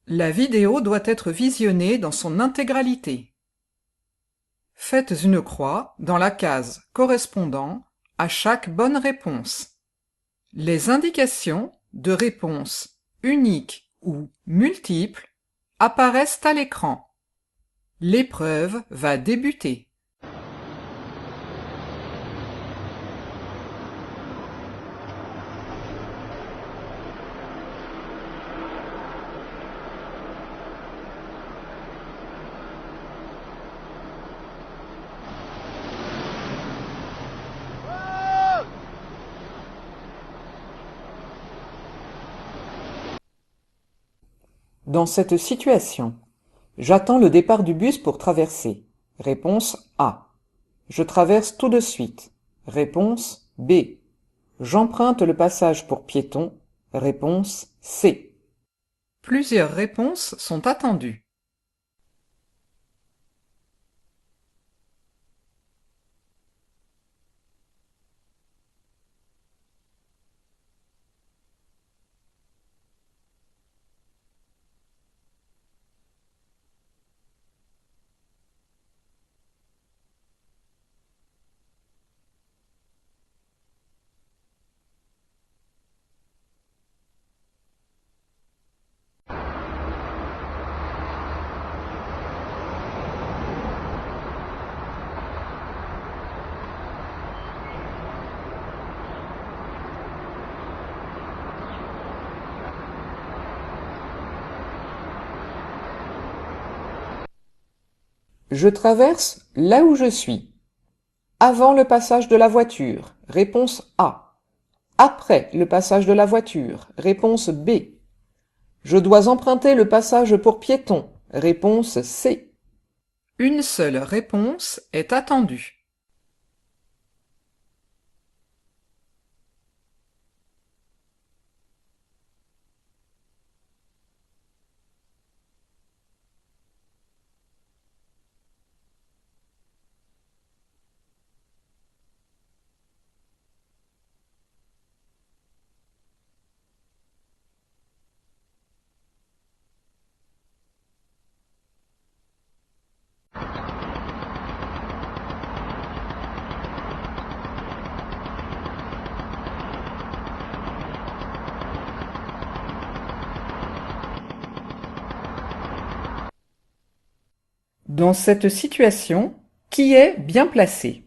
La vidéo doit être visionnée dans son intégralité. Faites une croix dans la case correspondant à chaque bonne réponse. Les indications de réponse unique ou multiple apparaissent à l'écran. L'épreuve va débuter. Dans cette situation, j'attends le départ du bus pour traverser. Réponse A. Je traverse tout de suite. Réponse B. J'emprunte le passage pour piétons. Réponse C. Plusieurs réponses sont attendues. Je traverse là où je suis. Avant le passage de la voiture. Réponse A. Après le passage de la voiture. Réponse B. Je dois emprunter le passage pour piétons. Réponse C. Une seule réponse est attendue. Dans cette situation, qui est bien placé?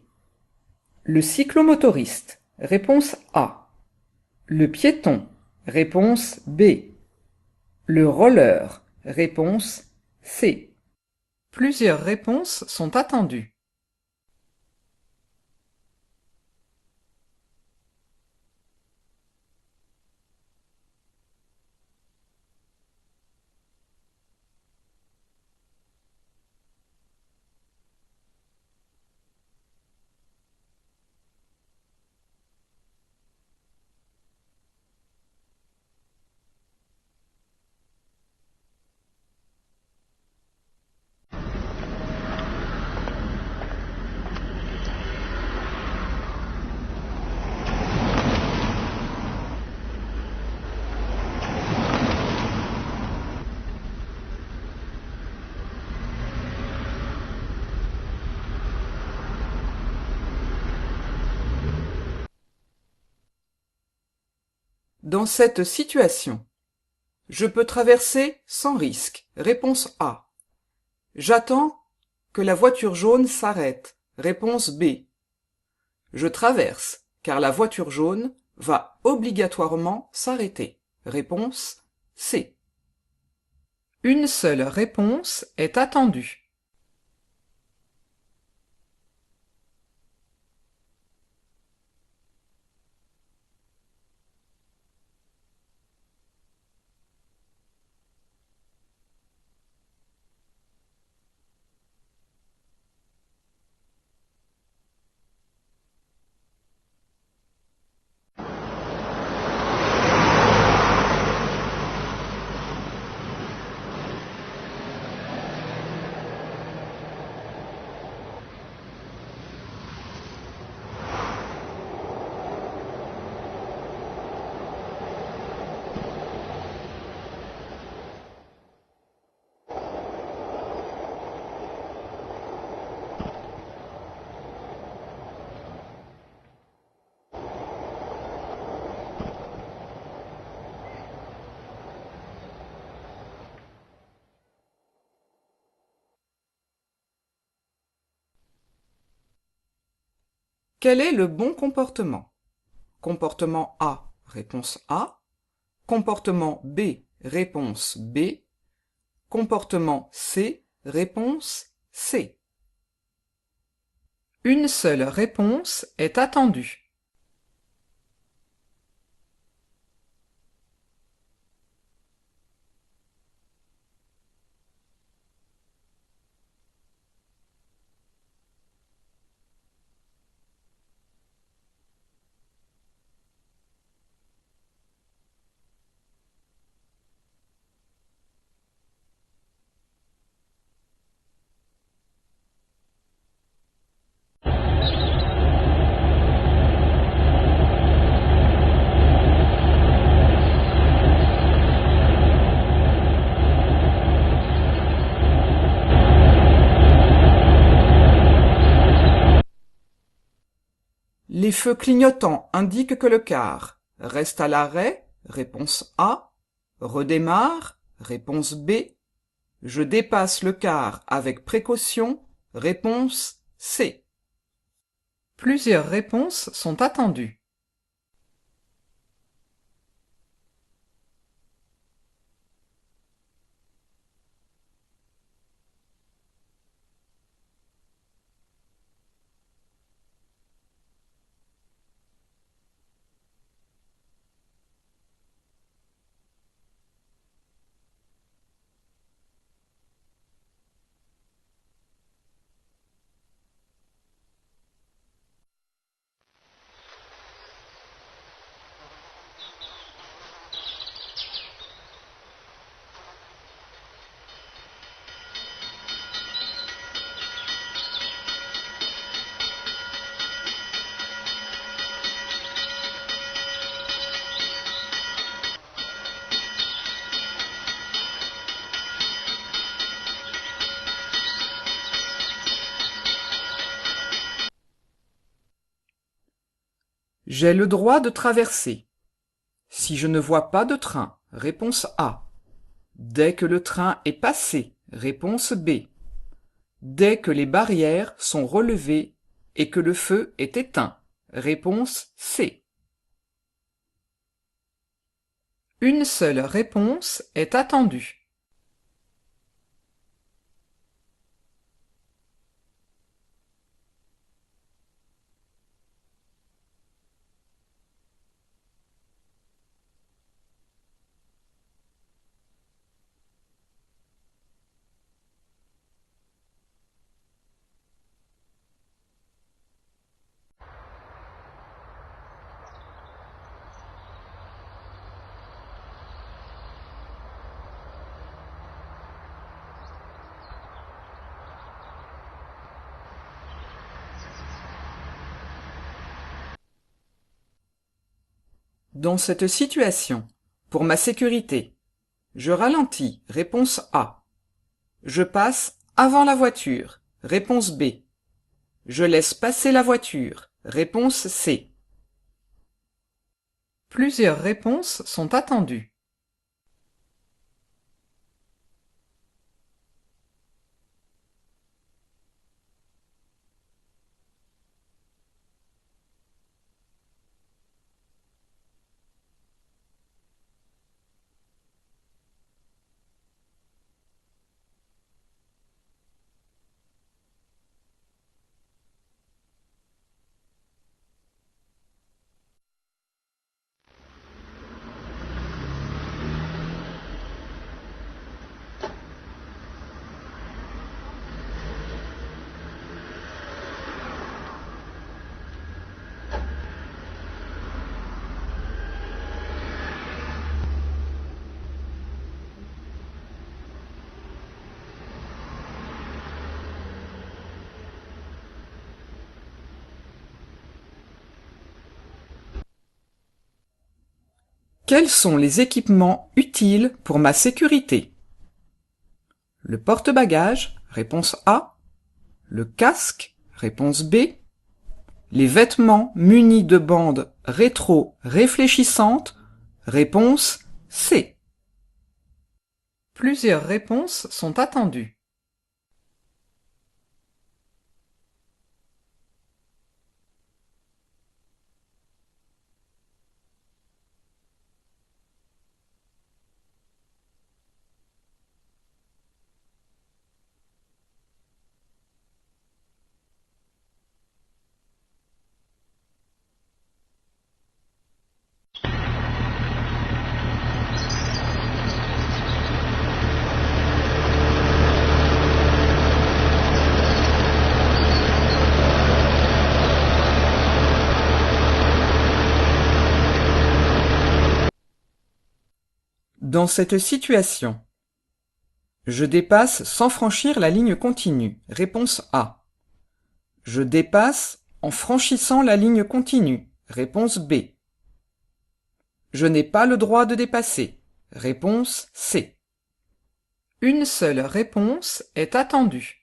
Le cyclomotoriste. Réponse A. Le piéton. Réponse B. Le roller. Réponse C. Plusieurs réponses sont attendues. Dans cette situation, je peux traverser sans risque. Réponse A. J'attends que la voiture jaune s'arrête. Réponse B. Je traverse, car la voiture jaune va obligatoirement s'arrêter. Réponse C. Une seule réponse est attendue. Quel est le bon comportement? Comportement A, réponse A. Comportement B, réponse B. Comportement C, réponse C. Une seule réponse est attendue. Les feux clignotants indiquent que le car reste à l'arrêt, réponse A. Redémarre, réponse B. Je dépasse le car avec précaution, réponse C. Plusieurs réponses sont attendues. J'ai le droit de traverser. Si je ne vois pas de train, réponse A. Dès que le train est passé, réponse B. Dès que les barrières sont relevées et que le feu est éteint, réponse C. Une seule réponse est attendue. Dans cette situation, pour ma sécurité, je ralentis, réponse A. Je passe avant la voiture, réponse B. Je laisse passer la voiture, réponse C. Plusieurs réponses sont attendues. Quels sont les équipements utiles pour ma sécurité? Le porte-bagages, réponse A. Le casque, réponse B. Les vêtements munis de bandes rétro-réfléchissantes, réponse C. Plusieurs réponses sont attendues. Dans cette situation, je dépasse sans franchir la ligne continue. Réponse A. Je dépasse en franchissant la ligne continue. Réponse B. Je n'ai pas le droit de dépasser. Réponse C. Une seule réponse est attendue.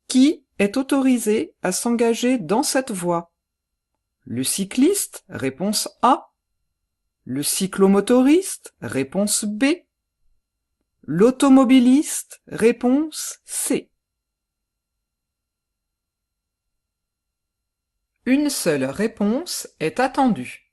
Qui est autorisé à s'engager dans cette voie? Le cycliste? Réponse A. Le cyclomotoriste? Réponse B. L'automobiliste? Réponse C. Une seule réponse est attendue.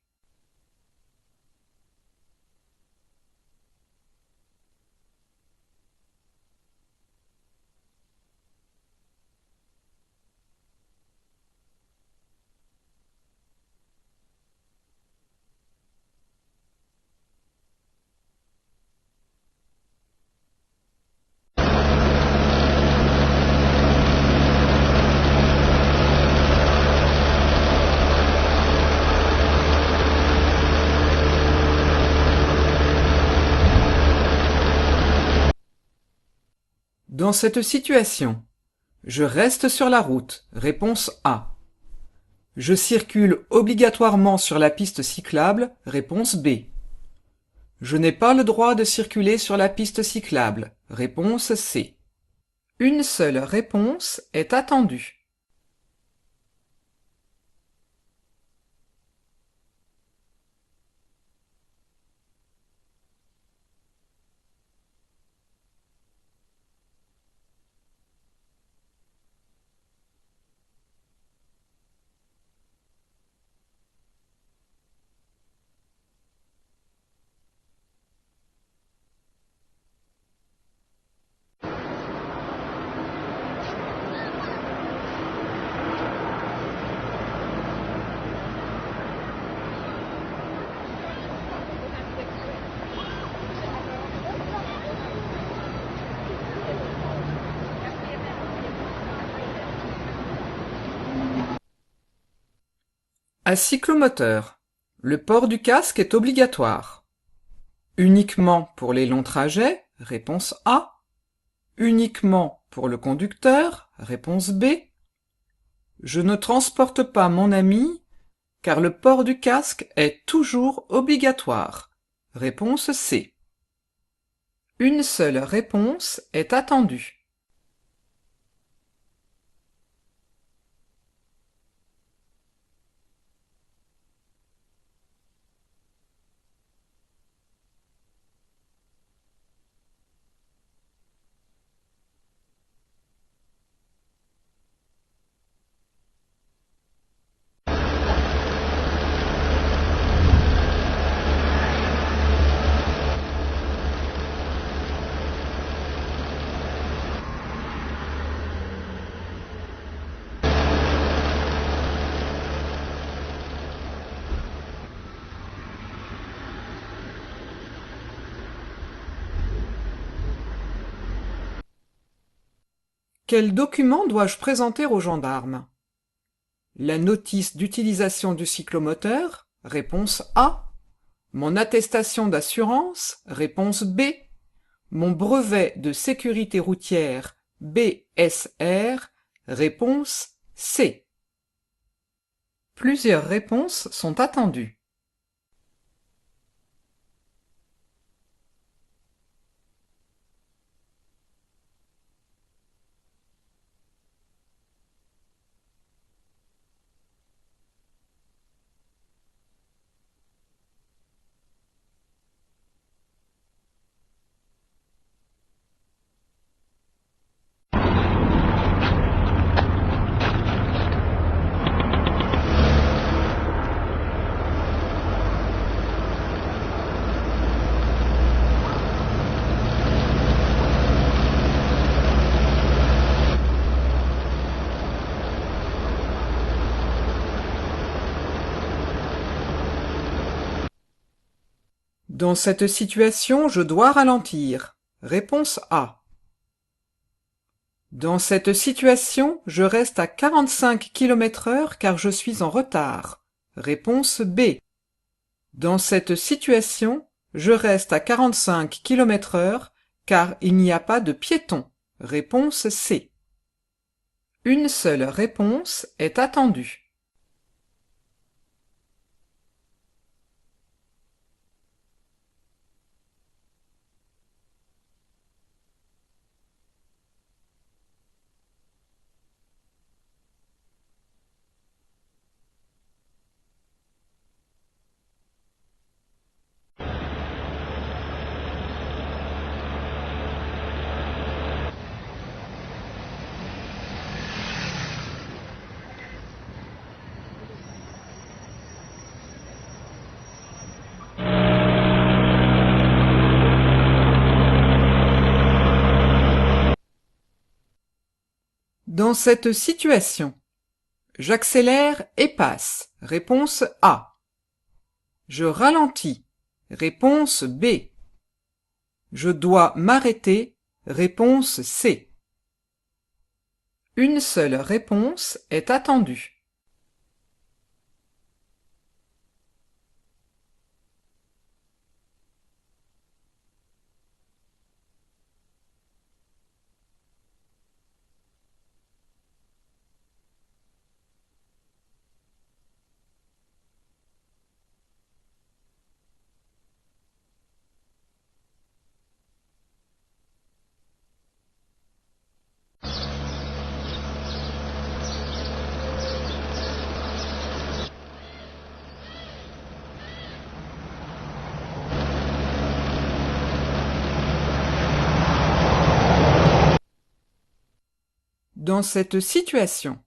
Dans cette situation, je reste sur la route. Réponse A. Je circule obligatoirement sur la piste cyclable. Réponse B. Je n'ai pas le droit de circuler sur la piste cyclable. Réponse C. Une seule réponse est attendue. À cyclomoteur, le port du casque est obligatoire. Uniquement pour les longs trajets, réponse A. Uniquement pour le conducteur, réponse B. Je ne transporte pas mon ami, car le port du casque est toujours obligatoire. Réponse C. Une seule réponse est attendue. Quel document dois-je présenter aux gendarmes? La notice d'utilisation du cyclomoteur? Réponse A. Mon attestation d'assurance? Réponse B. Mon brevet de sécurité routière BSR? Réponse C. Plusieurs réponses sont attendues. Dans cette situation, je dois ralentir. Réponse A. Dans cette situation, je reste à 45 km/h car je suis en retard. Réponse B. Dans cette situation, je reste à 45 km/h car il n'y a pas de piétons. Réponse C. Une seule réponse est attendue. Dans cette situation, j'accélère et passe. Réponse A. Je ralentis. Réponse B. Je dois m'arrêter. Réponse C. Une seule réponse est attendue. Dans cette situation,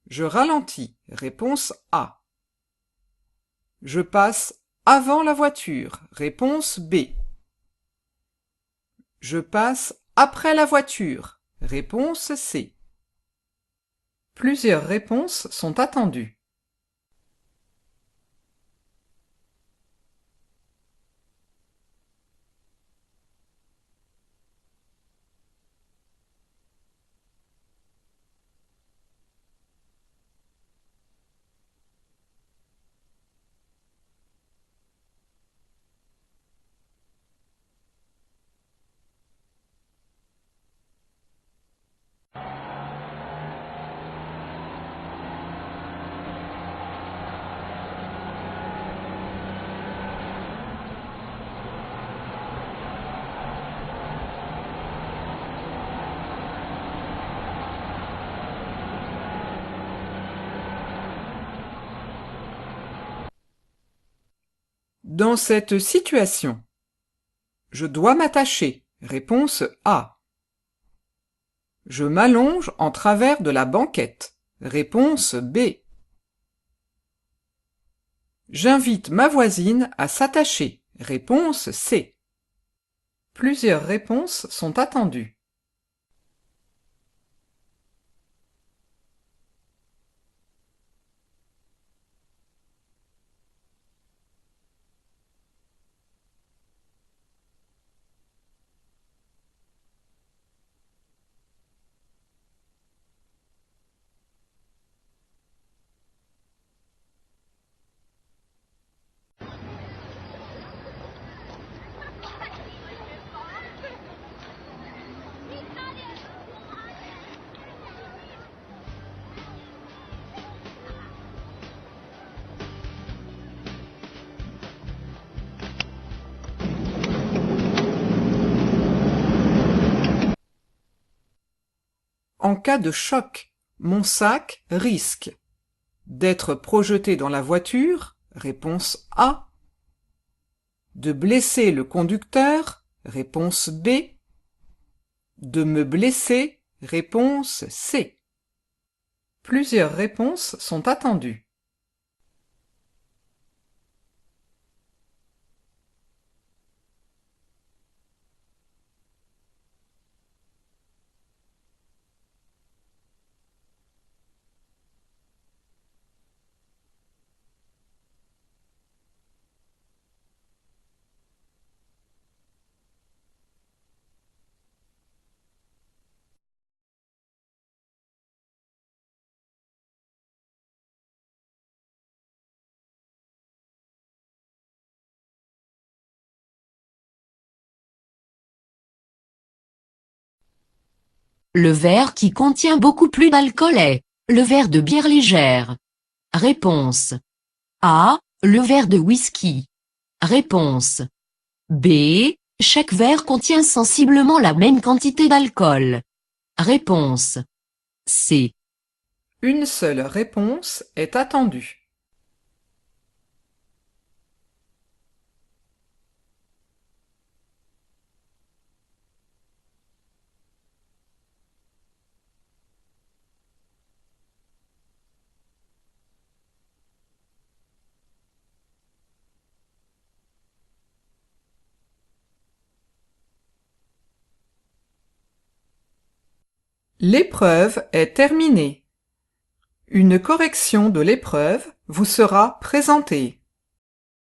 je ralentis. Réponse A. Je passe avant la voiture. Réponse B. Je passe après la voiture. Réponse C. Plusieurs réponses sont attendues. Dans cette situation, je dois m'attacher. Réponse A. Je m'allonge en travers de la banquette. Réponse B. J'invite ma voisine à s'attacher. Réponse C. Plusieurs réponses sont attendues. En cas de choc, mon sac risque d'être projeté dans la voiture. Réponse A. De blesser le conducteur. Réponse B. De me blesser. Réponse C. Plusieurs réponses sont attendues. Le verre qui contient beaucoup plus d'alcool est le verre de bière légère. Réponse A. Le verre de whisky. Réponse B. Chaque verre contient sensiblement la même quantité d'alcool. Réponse C. Une seule réponse est attendue. L'épreuve est terminée. Une correction de l'épreuve vous sera présentée.